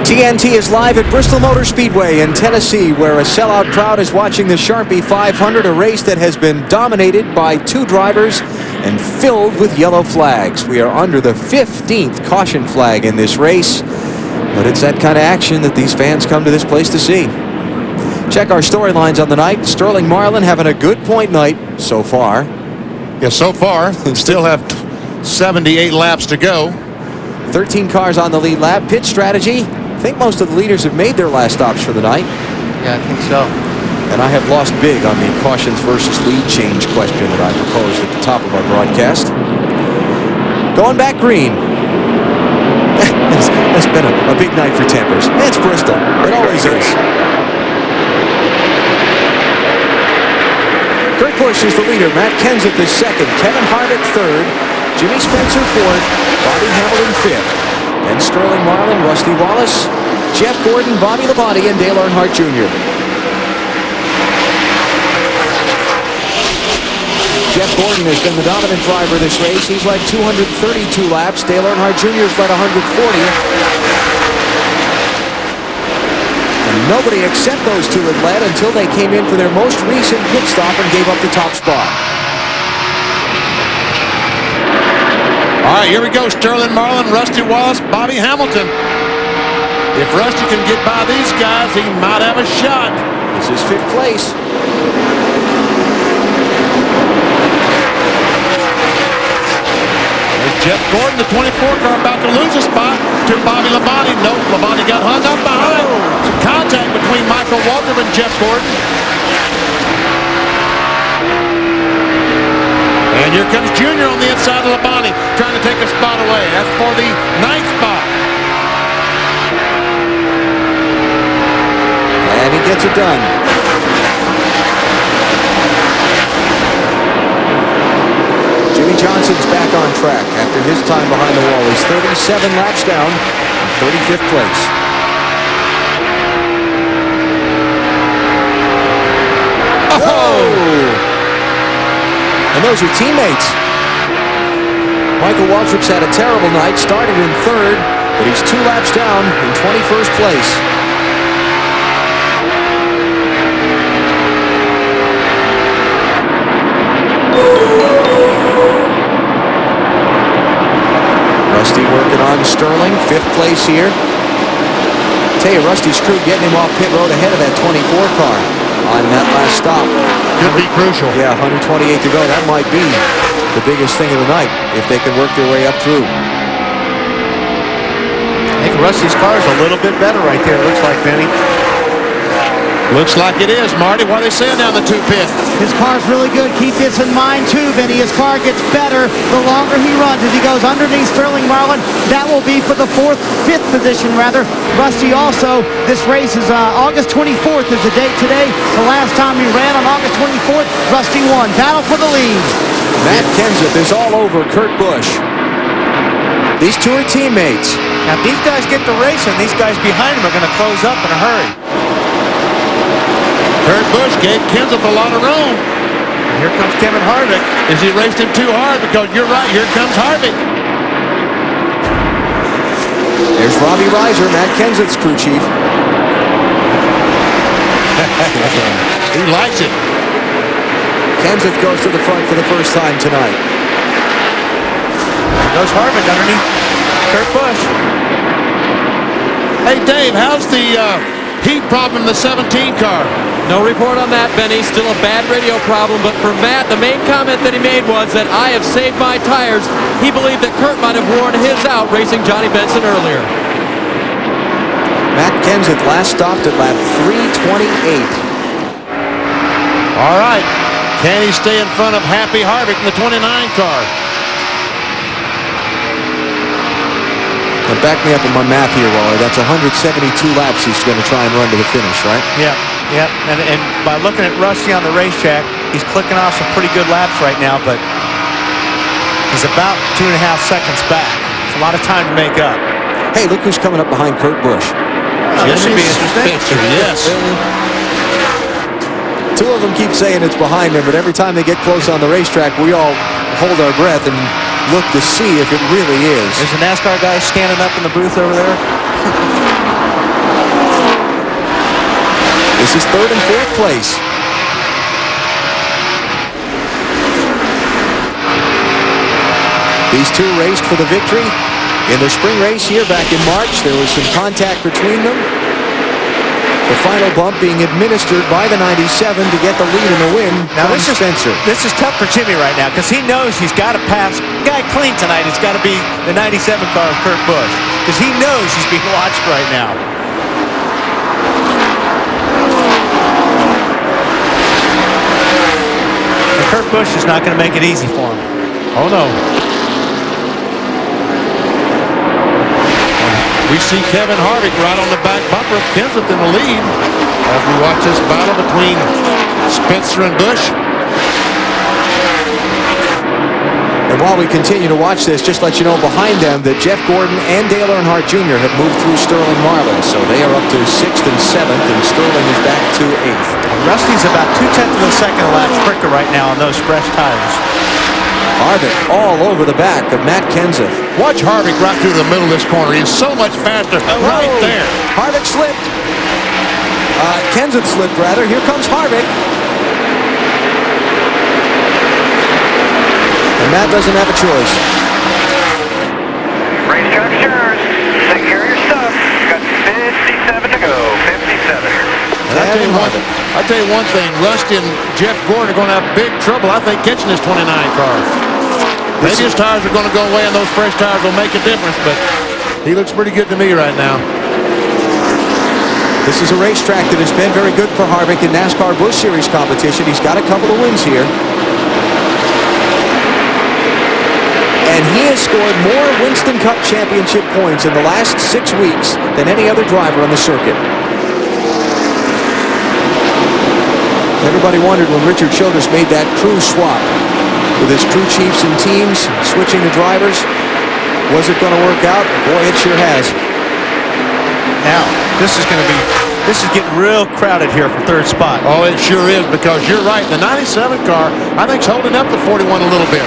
TNT is live at Bristol Motor Speedway in Tennessee, where a sellout crowd is watching the Sharpie 500, a race that has been dominated by two drivers and filled with yellow flags. We are under the 15th caution flag in this race, but it's that kind of action that these fans come to this place to see. Check our storylines on the night. Sterling Marlin having a good point night so far. Yeah, so far. Still have 78 laps to go. 13 cars on the lead lap. Pit strategy. I think most of the leaders have made their last stops for the night. Yeah, I think so. And I have lost big on the cautions versus lead change question that I proposed at the top of our broadcast. Going back green. It's been a big night for tempers. It's Bristol. It always is. Kurt Busch is the leader. Matt Kenseth is second. Kevin Harvick third. Jimmy Spencer fourth. Bobby Hamilton fifth. Then Sterling Marlin, Rusty Wallace, Jeff Gordon, Bobby Labonte, and Dale Earnhardt Jr. Jeff Gordon has been the dominant driver this race. He's led 232 laps. Dale Earnhardt Jr. has led 140. And nobody except those two had led until they came in for their most recent pit stop and gave up the top spot. All right, here we go. Sterling Marlin, Rusty Wallace, Bobby Hamilton. If Rusty can get by these guys, he might have a shot. This is fifth place. There's Jeff Gordon, the 24 car, about to lose a spot to Bobby Labonte. Nope, Labonte got hung up behind. Some contact between Michael Waltrip and Jeff Gordon. And here comes Junior on the inside of Labonte, trying to take a spot away. That's for the 9th spot. And he gets it done. Jimmy Johnson's back on track after his time behind the wall. He's 37 laps down in 35th place. And those are teammates. Michael Waltrip's had a terrible night, started in third, but he's 2 laps down in 21st place. Rusty working on Sterling, 5th place here. Tell you, Rusty's crew getting him off pit road ahead of that 24 car on that last stop. Could be crucial. Yeah, 128 to go. That might be the biggest thing of the night if they can work their way up through. I think Rusty's car is a little bit better right there, looks like, Benny. Looks like it is, Marty. What are they saying down the 2 pit? His car's really good. Keep this in mind, too, Benny. His car gets better the longer he runs. As he goes underneath Sterling Marlin, that will be for the 5th position, rather. Rusty also, this race is August 24th is the date today. The last time he ran on August 24th, Rusty won. Battle for the lead. Matt Kenseth is all over Kurt Busch. These two are teammates. Now, if these guys get the race, and these guys behind him are going to close up in a hurry. Kurt Busch gave Kenseth a lot of room. Here comes Kevin Harvick. Is he raced him too hard? Because you're right, here comes Harvick. There's Robbie Reiser, Matt Kenseth's crew chief. He likes it. Kenseth goes to the front for the first time tonight. There goes Harvick underneath Kurt Busch. Hey, Dave, how's the heat problem in the 17 car? No report on that, Benny. Still a bad radio problem, but for Matt, the main comment that he made was that I have saved my tires. He believed that Kurt might have worn his out racing Johnny Benson earlier. Matt Kenseth last stopped at lap 328. All right. Can he stay in front of Happy Harvick in the 29 car? Now back me up on my math here, Waller. That's 172 laps he's going to try and run to the finish, right? Yeah. And by looking at Rusty on the racetrack, he's clicking off some pretty good laps right now, but he's about 2.5 seconds back. It's a lot of time to make up. Hey, look who's coming up behind Kurt Busch. This should be interesting. Picture, yes. 2 of them keep saying it's behind them, but every time they get close on the racetrack, we all hold our breath and look to see if it really is. There's a NASCAR guy standing up in the booth over there. This is third and fourth place. These two raced for the victory. In the spring race here back in March, there was some contact between them. The final bump being administered by the 97 to get the lead in the win Now from Spencer. This is tough for Jimmy right now because he knows he's got to pass. Guy clean tonight. It's got to be the 97 car of Kurt Busch because he knows he's being watched right now. And Kurt Busch is not going to make it easy for him. Oh, no. We see Kevin Harvick right on the back bumper of Kenseth in the lead as we watch this battle between Spencer and Busch. And while we continue to watch this, just let you know behind them that Jeff Gordon and Dale Earnhardt Jr. have moved through Sterling Marlin. So they are up to 6th and 7th, and Sterling is back to 8th. Rusty's about 0.2 of a second a lap quicker right now on those fresh tires. Harvick all over the back of Matt Kenseth. Watch Harvick right through the middle of this corner. He's so much faster right there. Harvick slipped. Kenseth slipped, rather. Here comes Harvick. And Matt doesn't have a choice. Racetrack's yours. Take care of your stuff. You got 57 to go. 57. And I'll tell you one thing. Rusty and Jeff Gordon are going to have big trouble, I think, catching this 29 car. Maybe his tires are going to go away, and those fresh tires will make a difference, but he looks pretty good to me right now. This is a racetrack that has been very good for Harvick in NASCAR Busch Series competition. He's got a couple of wins here. And he has scored more Winston Cup Championship points in the last 6 weeks than any other driver on the circuit. Everybody wondered when Richard Childress made that crew swap with his crew chiefs and teams switching the drivers. Was it going to work out? Boy, it sure has. Now, this is getting real crowded here for third spot. Oh, it sure is, because you're right. The 97 car, I think, is holding up the 41 a little bit.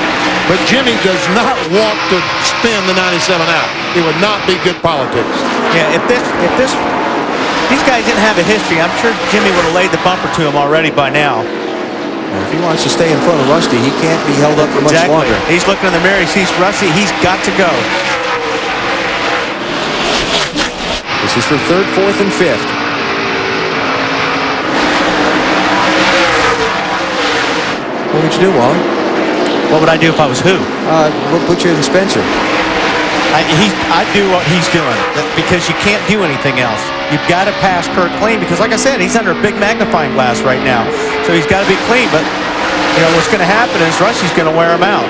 But Jimmy does not want to spin the 97 out. It would not be good politics. Yeah, if these guys didn't have a history, I'm sure Jimmy would have laid the bumper to him already by now. Well, if he wants to stay in front of Rusty, he can't be held up for much longer. He's looking in the mirror. He sees Rusty. He's got to go. This is for third, fourth, and fifth. What would you do, Wally? What would I do if I was who? We'll put you in Spencer. I'd do what he's doing because you can't do anything else. You've got to pass Kurt clean because, like I said, he's under a big magnifying glass right now. So he's got to be clean. But, you know, what's going to happen is Rusty's going to wear him out.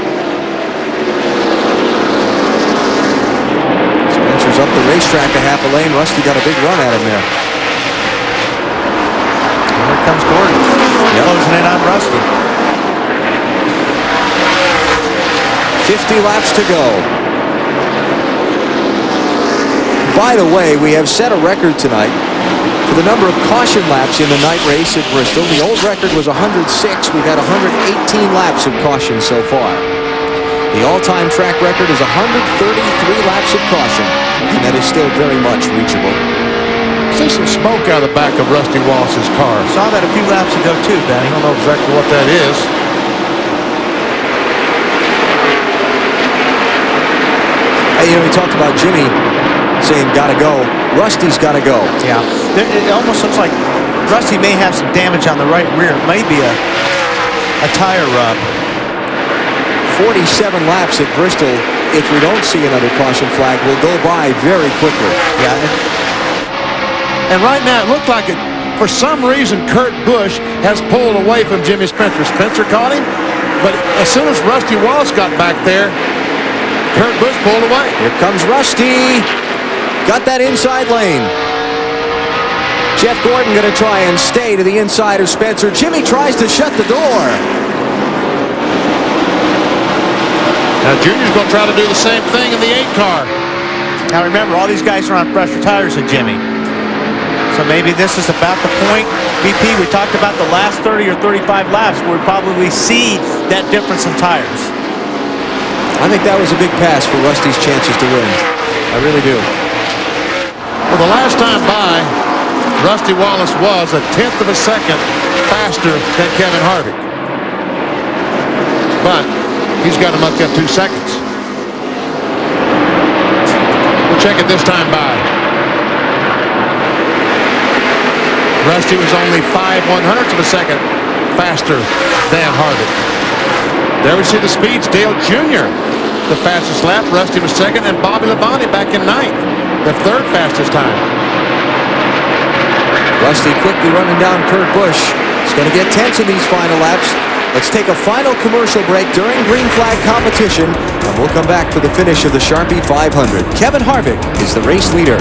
Spencer's up the racetrack a half a lane. Rusty got a big run at him there. And here comes Gordon. Closing in on Rusty. 50 laps to go. By the way, we have set a record tonight for the number of caution laps in the night race at Bristol. The old record was 106. We've had 118 laps of caution so far. The all-time track record is 133 laps of caution, and that is still very much reachable. See some smoke out of the back of Rusty Wallace's car. Saw that a few laps ago, too, Benny. I don't know exactly what that is. Hey, you know, we talked about Jimmy saying gotta go. Rusty's gotta go. Yeah. It almost looks like Rusty may have some damage on the right rear. Maybe a tire rub. 47 laps at Bristol. If we don't see another caution flag, will go by very quickly. Yeah. And right now, it looked like for some reason, Kurt Busch has pulled away from Jimmy Spencer. Spencer caught him, but as soon as Rusty Wallace got back there, Kurt Busch pulled away. Here comes Rusty. Got that inside lane. Jeff Gordon going to try and stay to the inside of Spencer. Jimmy tries to shut the door. Now Junior's going to try to do the same thing in the 8 car. Now remember, all these guys are on fresher tires than Jimmy. So maybe this is about the point. BP, we talked about the last 30 or 35 laps where we probably see that difference in tires. I think that was a big pass for Rusty's chances to win. I really do. Well, the last time by, Rusty Wallace was a 1/10 of a second faster than Kevin Harvick. But he's got him up to 2 seconds. We'll check it this time by. Rusty was only 5/100ths of a second faster than Harvick. There we see the speeds. Dale Jr., the fastest lap. Rusty was second, and Bobby Labonte back in 9th, the 3rd fastest time. Rusty quickly running down Kurt Busch. It's going to get tense in these final laps. Let's take a final commercial break during green flag competition, and we'll come back for the finish of the Sharpie 500. Kevin Harvick is the race leader.